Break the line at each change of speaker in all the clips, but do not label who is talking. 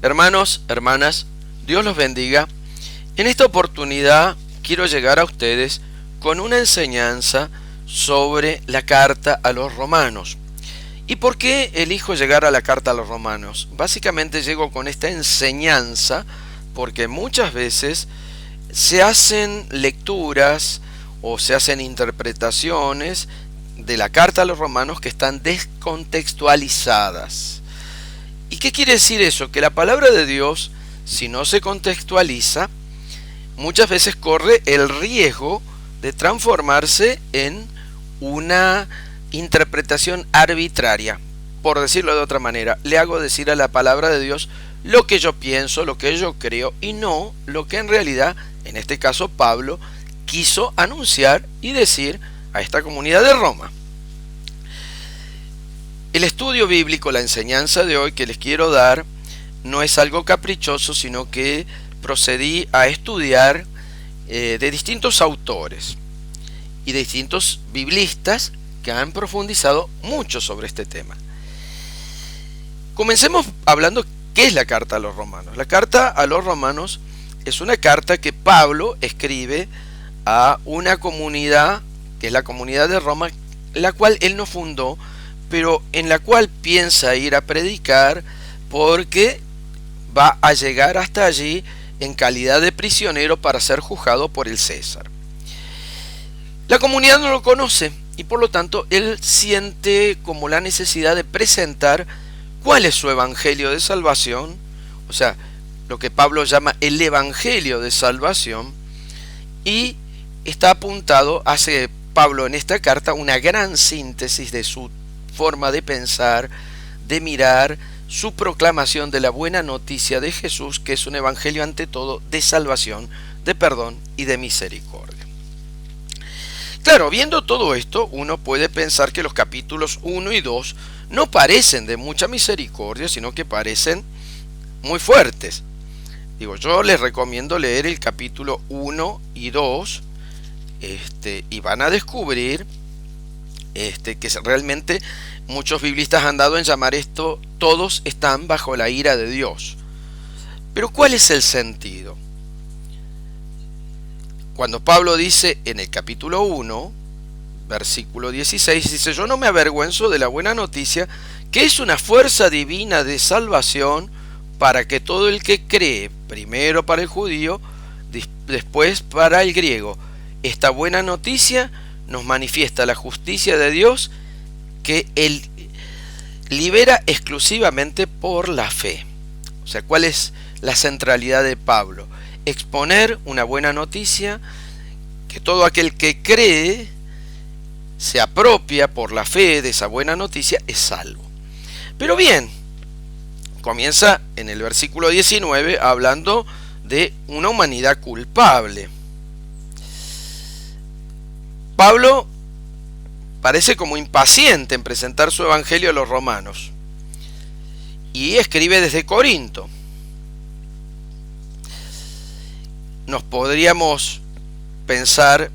Hermanos, hermanas, Dios los bendiga. En esta oportunidad quiero llegar a ustedes con una enseñanza sobre la carta a los romanos. ¿Y por qué elijo llegar a la carta a los romanos? Básicamente llego con esta enseñanza porque muchas veces se hacen lecturas o se hacen interpretaciones de la carta a los romanos que están descontextualizadas. ¿Y qué quiere decir eso? Que la palabra de Dios, si no se contextualiza, muchas veces corre el riesgo de transformarse en una interpretación arbitraria. Por decirlo de otra manera, le hago decir a la palabra de Dios lo que yo pienso, lo que yo creo, y no lo que en realidad, en este caso Pablo, quiso anunciar y decir a esta comunidad de Roma. El estudio bíblico, la enseñanza de hoy que les quiero dar, no es algo caprichoso, sino que procedí a estudiar de distintos autores y de distintos biblistas que han profundizado mucho sobre este tema. Comencemos hablando qué es la carta a los romanos. La carta a los romanos es una carta que Pablo escribe a una comunidad, que es la comunidad de Roma, la cual él no fundó, pero en la cual piensa ir a predicar porque va a llegar hasta allí en calidad de prisionero para ser juzgado por el César. La comunidad no lo conoce y por lo tanto él siente como la necesidad de presentar cuál es su evangelio de salvación, o sea, lo que Pablo llama el evangelio de salvación, y está apuntado, hace Pablo en esta carta una gran síntesis de su forma de pensar, de mirar, su proclamación de la buena noticia de Jesús, que es un evangelio ante todo de salvación, de perdón y de misericordia. Claro, viendo todo esto, uno puede pensar que los capítulos 1 y 2 no parecen de mucha misericordia, sino que parecen muy fuertes. Yo les recomiendo leer el capítulo 1 y 2, y van a descubrir que realmente muchos biblistas han dado en llamar esto, todos están bajo la ira de Dios. Pero ¿cuál es el sentido? Cuando Pablo dice en el capítulo 1, versículo 16, dice: yo no me avergüenzo de la buena noticia, que es una fuerza divina de salvación para que todo el que cree, primero para el judío, después para el griego. Esta buena noticia nos manifiesta la justicia de Dios, que Él libera exclusivamente por la fe. O sea, ¿cuál es la centralidad de Pablo? Exponer una buena noticia, que todo aquel que cree, se apropia por la fe de esa buena noticia, es salvo. Pero bien, comienza en el versículo 19 hablando de una humanidad culpable. Pablo parece como impaciente en presentar su evangelio a los romanos y escribe desde Corinto. Nos podríamos pensar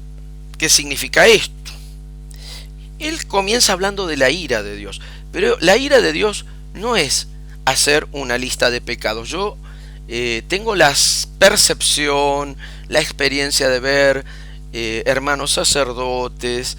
qué significa esto. Él comienza hablando de la ira de Dios, pero la ira de Dios no es hacer una lista de pecados. Yo tengo la percepción, la experiencia de ver hermanos sacerdotes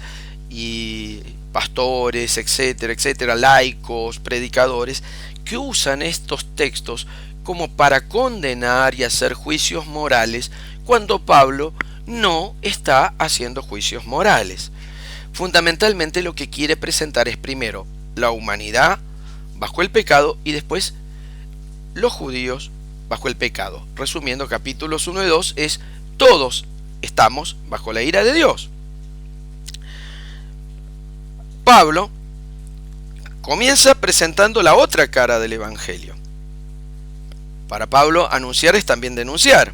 y pastores, etcétera, etcétera, laicos, predicadores, que usan estos textos como para condenar y hacer juicios morales, cuando Pablo no está haciendo juicios morales. Fundamentalmente lo que quiere presentar es primero la humanidad bajo el pecado y después los judíos bajo el pecado. Resumiendo, capítulos 1 y 2 es todos estamos bajo la ira de Dios. Pablo comienza presentando la otra cara del evangelio. Para Pablo, anunciar es también denunciar.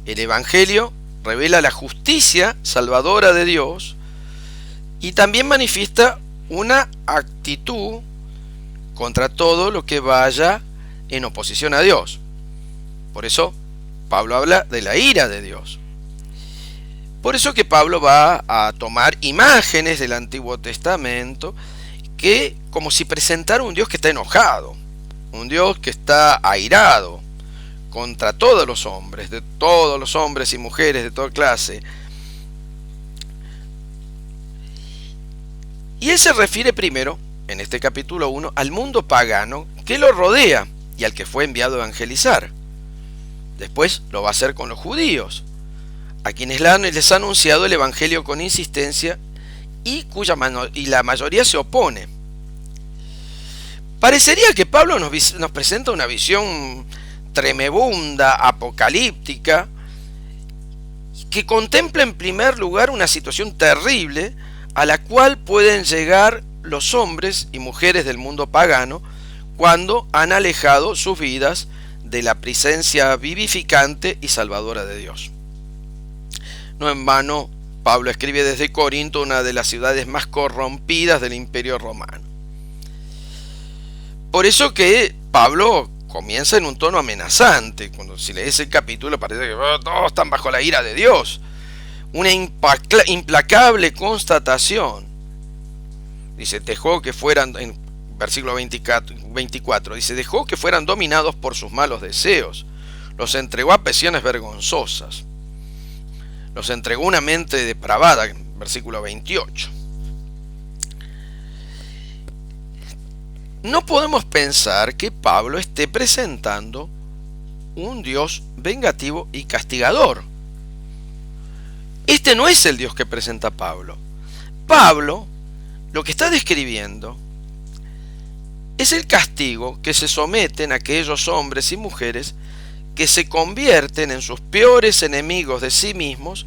El evangelio revela la justicia salvadora de Dios y también manifiesta una actitud contra todo lo que vaya en oposición a Dios. Por eso Pablo habla de la ira de Dios. Por eso que Pablo va a tomar imágenes del Antiguo Testamento que como si presentara un Dios que está enojado, un Dios que está airado contra todos los hombres y mujeres de toda clase. Y él se refiere primero, en este capítulo 1, al mundo pagano que lo rodea y al que fue enviado a evangelizar. Después lo va a hacer con los judíos, a quienes les ha anunciado el evangelio con insistencia y la mayoría se opone. Parecería que Pablo nos presenta una visión tremebunda, apocalíptica, que contempla en primer lugar una situación terrible a la cual pueden llegar los hombres y mujeres del mundo pagano cuando han alejado sus vidas de la presencia vivificante y salvadora de Dios. No en vano, Pablo escribe desde Corinto, una de las ciudades más corrompidas del Imperio Romano. Por eso que Pablo comienza en un tono amenazante. Cuando si lees el capítulo parece que todos están bajo la ira de Dios. Una implacable constatación. Dice, dejó que fueran, en versículo 24, dice, dejó que fueran dominados por sus malos deseos. Los entregó a pasiones vergonzosas. Los entregó una mente depravada, versículo 28. No podemos pensar que Pablo esté presentando un Dios vengativo y castigador. Este no es el Dios que presenta Pablo. Pablo lo que está describiendo es el castigo que se someten aquellos hombres y mujeres que se convierten en sus peores enemigos de sí mismos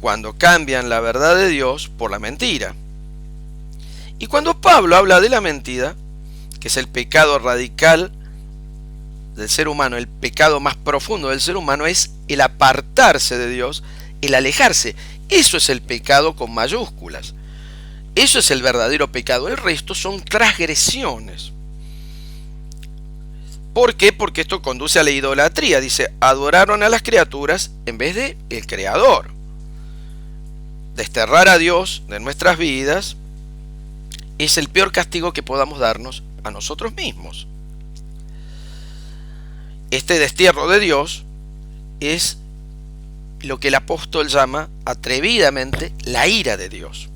cuando cambian la verdad de Dios por la mentira. Y cuando Pablo habla de la mentira, que es el pecado radical del ser humano, el pecado más profundo del ser humano, es el apartarse de Dios, el alejarse. Eso es el pecado con mayúsculas. Eso es el verdadero pecado. El resto son transgresiones. ¿Por qué? Porque esto conduce a la idolatría. Dice, adoraron a las criaturas en vez de el Creador. Desterrar a Dios de nuestras vidas es el peor castigo que podamos darnos a nosotros mismos. Este destierro de Dios es lo que el apóstol llama atrevidamente la ira de Dios.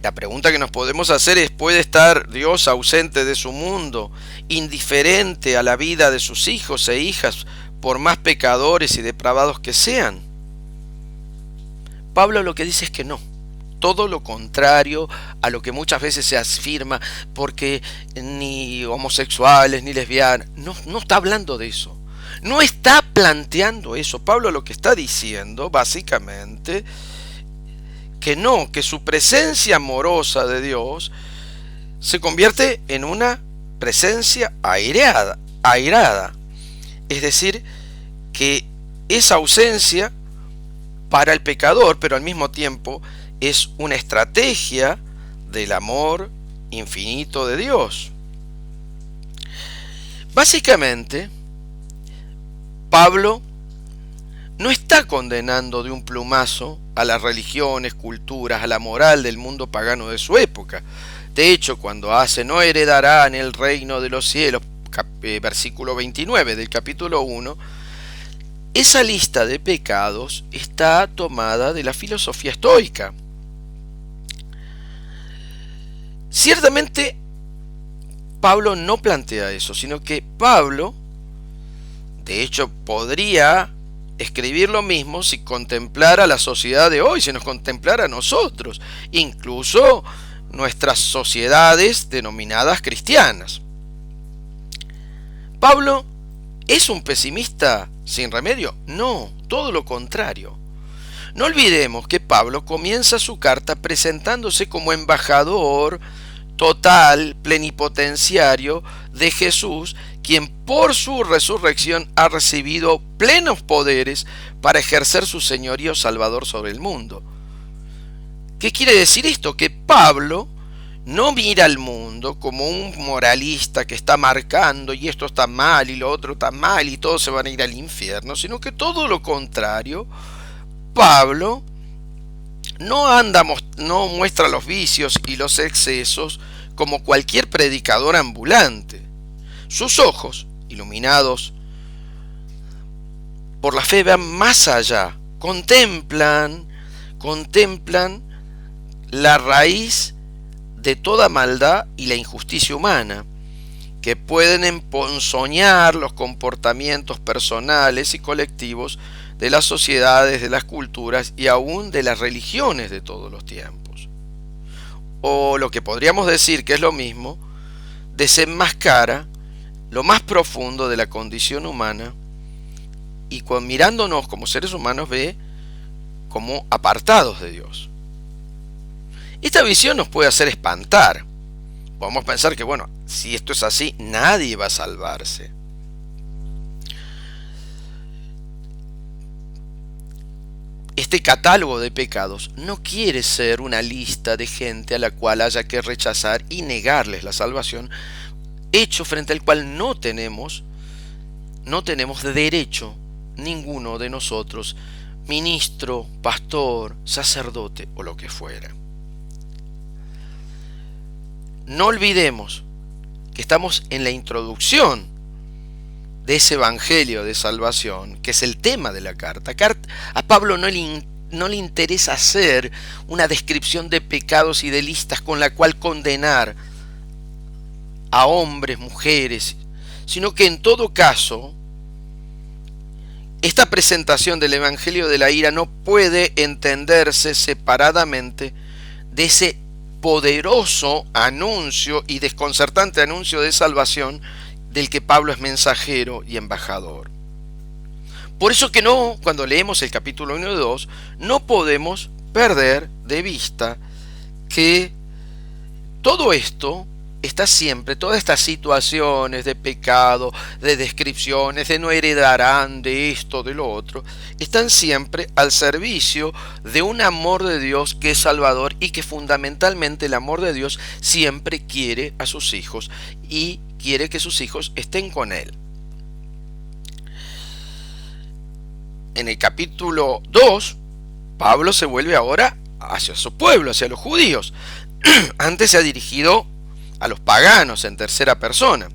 La pregunta que nos podemos hacer es, ¿puede estar Dios ausente de su mundo, indiferente a la vida de sus hijos e hijas, por más pecadores y depravados que sean? Pablo lo que dice es que no. Todo lo contrario a lo que muchas veces se afirma, porque ni homosexuales ni lesbianas, no está hablando de eso. No está planteando eso. Pablo lo que está diciendo, básicamente, que no, que su presencia amorosa de Dios se convierte en una presencia airada. Es decir, que esa ausencia para el pecador, pero al mismo tiempo es una estrategia del amor infinito de Dios. Básicamente, Pablo no está condenando de un plumazo a las religiones, culturas, a la moral del mundo pagano de su época. De hecho, cuando hace no heredarán el reino de los cielos, versículo 29 del capítulo 1, esa lista de pecados está tomada de la filosofía estoica. Ciertamente, Pablo no plantea eso, sino que Pablo, de hecho, podría escribir lo mismo si contemplara la sociedad de hoy, si nos contemplara a nosotros, incluso nuestras sociedades denominadas cristianas. ¿Pablo es un pesimista sin remedio? No, todo lo contrario. No olvidemos que Pablo comienza su carta presentándose como embajador total, plenipotenciario de Jesús, quien por su resurrección ha recibido plenos poderes para ejercer su señorío salvador sobre el mundo. ¿Qué quiere decir esto? Que Pablo no mira al mundo como un moralista que está marcando y esto está mal y lo otro está mal y todos se van a ir al infierno, sino que todo lo contrario. Pablo no muestra los vicios y los excesos como cualquier predicador ambulante. Sus ojos, iluminados por la fe, van más allá, contemplan la raíz de toda maldad y la injusticia humana, que pueden emponzoñar los comportamientos personales y colectivos de las sociedades, de las culturas y aún de las religiones de todos los tiempos. O lo que podríamos decir que es lo mismo, desenmascara lo más profundo de la condición humana y mirándonos como seres humanos ve como apartados de Dios. Esta visión nos puede hacer espantar. Podemos pensar que, bueno, si esto es así, nadie va a salvarse. Este catálogo de pecados no quiere ser una lista de gente a la cual haya que rechazar y negarles la salvación, hecho frente al cual no tenemos derecho ninguno de nosotros, ministro, pastor, sacerdote o lo que fuera. No olvidemos que estamos en la introducción de ese evangelio de salvación, que es el tema de la carta. A Pablo no le interesa hacer una descripción de pecados y de listas con la cual condenar a hombres, mujeres, sino que en todo caso, esta presentación del evangelio de la ira no puede entenderse separadamente de ese poderoso anuncio y desconcertante anuncio de salvación del que Pablo es mensajero y embajador. Por eso que cuando leemos el capítulo 1 y 2, no podemos perder de vista que todo esto está siempre, todas estas situaciones de pecado, de descripciones, de no heredarán, de esto, de lo otro, están siempre al servicio de un amor de Dios que es salvador y que fundamentalmente el amor de Dios siempre quiere a sus hijos y quiere que sus hijos estén con Él. En el capítulo 2, Pablo se vuelve ahora hacia su pueblo, hacia los judíos. Antes se ha dirigido a los paganos en tercera persona.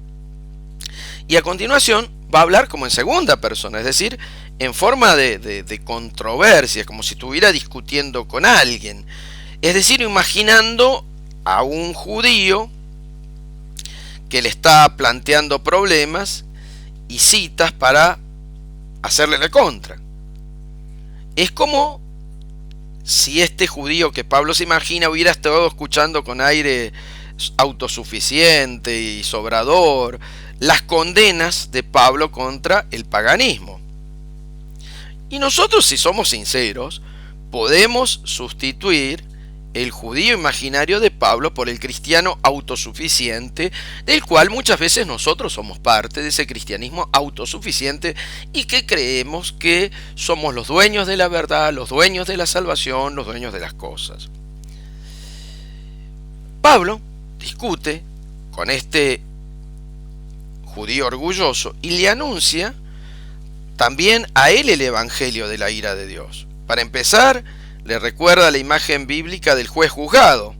Y a continuación va a hablar como en segunda persona, es decir, en forma de controversia, como si estuviera discutiendo con alguien. Es decir, imaginando a un judío que le está planteando problemas y citas para hacerle la contra. Es como si este judío que Pablo se imagina hubiera estado escuchando con aire autosuficiente y sobrador las condenas de Pablo contra el paganismo. Y nosotros, si somos sinceros, podemos sustituir el judío imaginario de Pablo por el cristiano autosuficiente, del cual muchas veces nosotros somos parte de ese cristianismo autosuficiente y que creemos que somos los dueños de la verdad, los dueños de la salvación, los dueños de las cosas. Pablo discute con este judío orgulloso y le anuncia también a él el evangelio de la ira de Dios. Para empezar, le recuerda la imagen bíblica del juez juzgado,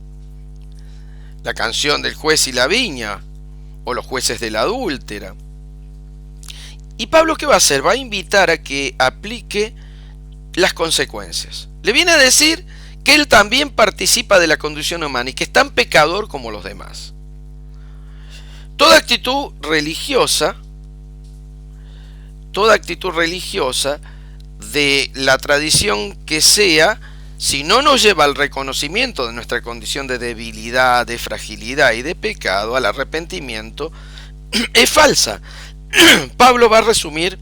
la canción del juez y la viña, o los jueces de la adúltera. Y Pablo, ¿qué va a hacer? Va a invitar a que aplique las consecuencias. Le viene a decir que él también participa de la condición humana y que es tan pecador como los demás. Toda actitud religiosa de la tradición que sea, si no nos lleva al reconocimiento de nuestra condición de debilidad, de fragilidad y de pecado, al arrepentimiento, es falsa. Pablo va a resumir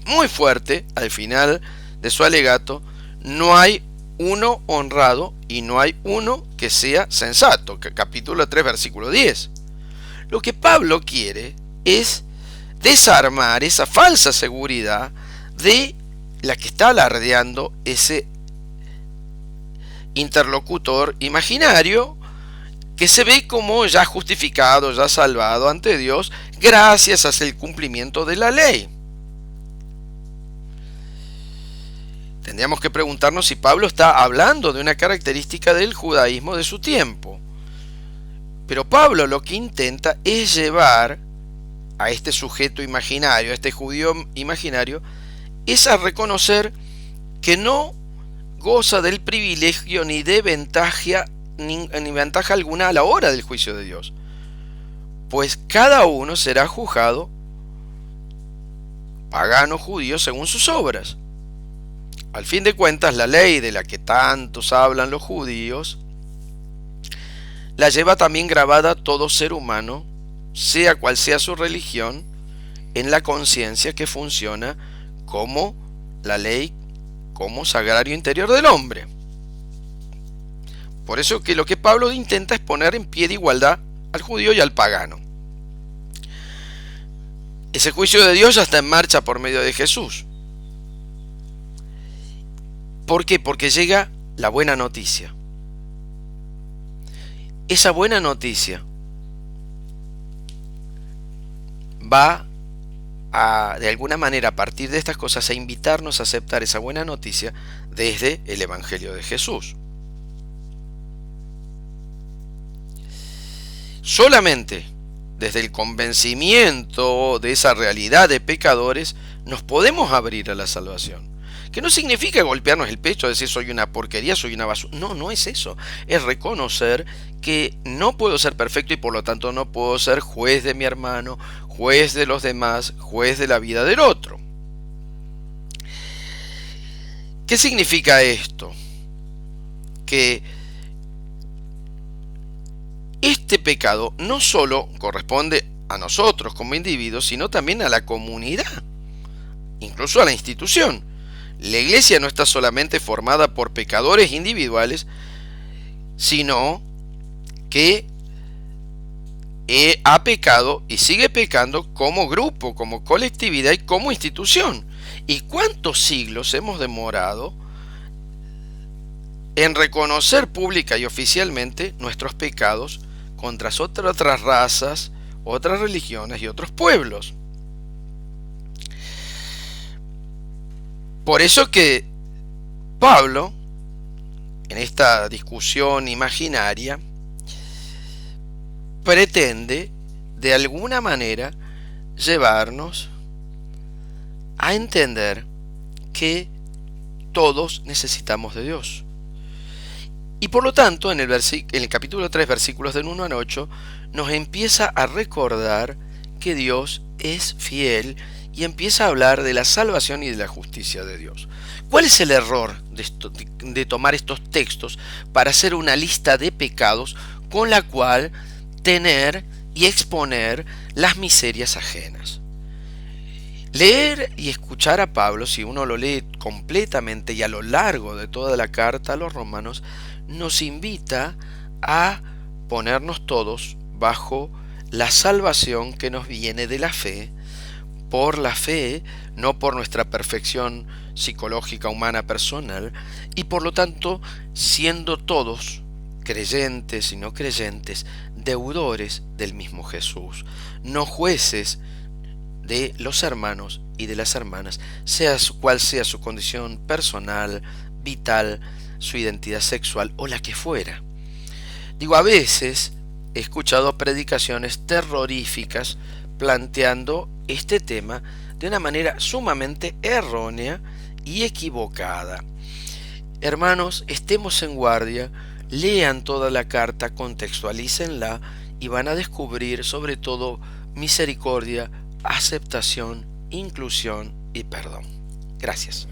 muy fuerte al final de su alegato: no hay uno honrado y no hay uno que sea sensato. Capítulo 3, versículo 10. Lo que Pablo quiere es desarmar esa falsa seguridad de la que está alardeando ese interlocutor imaginario que se ve como ya justificado, ya salvado ante Dios gracias al cumplimiento de la ley. Tendríamos que preguntarnos si Pablo está hablando de una característica del judaísmo de su tiempo. Pero Pablo lo que intenta es llevar a este sujeto imaginario, a este judío imaginario, es a reconocer que no goza del privilegio ni de ventaja, ni ventaja alguna a la hora del juicio de Dios, pues cada uno será juzgado, pagano o judío, según sus obras. Al fin de cuentas, la ley de la que tantos hablan los judíos la lleva también grabada todo ser humano, sea cual sea su religión, en la conciencia, que funciona como la ley, como sagrario interior del hombre. Por eso que lo que Pablo intenta es poner en pie de igualdad al judío y al pagano. Ese juicio de Dios ya está en marcha por medio de Jesús. ¿Por qué? Porque llega la buena noticia. Esa buena noticia va a, de alguna manera, a partir de estas cosas, a invitarnos a aceptar esa buena noticia desde el Evangelio de Jesús. Solamente desde el convencimiento de esa realidad de pecadores nos podemos abrir a la salvación. Que no significa golpearnos el pecho, decir soy una porquería, soy una basura. No, no es eso. Es reconocer que no puedo ser perfecto y por lo tanto no puedo ser juez de mi hermano, juez de los demás, juez de la vida del otro. ¿Qué significa esto? Que este pecado no solo corresponde a nosotros como individuos, sino también a la comunidad, incluso a la institución. La iglesia no está solamente formada por pecadores individuales, sino que ha pecado y sigue pecando como grupo, como colectividad y como institución. ¿Y cuántos siglos hemos demorado en reconocer pública y oficialmente nuestros pecados contra otras razas, otras religiones y otros pueblos? Por eso que Pablo, en esta discusión imaginaria, pretende de alguna manera llevarnos a entender que todos necesitamos de Dios. Y por lo tanto, en el capítulo 3, versículos del 1 al 8, nos empieza a recordar que Dios es fiel y empieza a hablar de la salvación y de la justicia de Dios. ¿Cuál es el error de tomar estos textos para hacer una lista de pecados con la cual tener y exponer las miserias ajenas? Leer y escuchar a Pablo, si uno lo lee completamente y a lo largo de toda la carta a los romanos, nos invita a ponernos todos bajo la salvación que nos viene de la fe, por la fe, no por nuestra perfección psicológica, humana, personal, y por lo tanto, siendo todos, creyentes y no creyentes, deudores del mismo Jesús, no jueces de los hermanos y de las hermanas, sea cual sea su condición personal, vital, su identidad sexual o la que fuera. Digo, a veces he escuchado predicaciones terroríficas planteando este tema de una manera sumamente errónea y equivocada. Hermanos, estemos en guardia, lean toda la carta, contextualícenla y van a descubrir sobre todo misericordia, aceptación, inclusión y perdón. Gracias.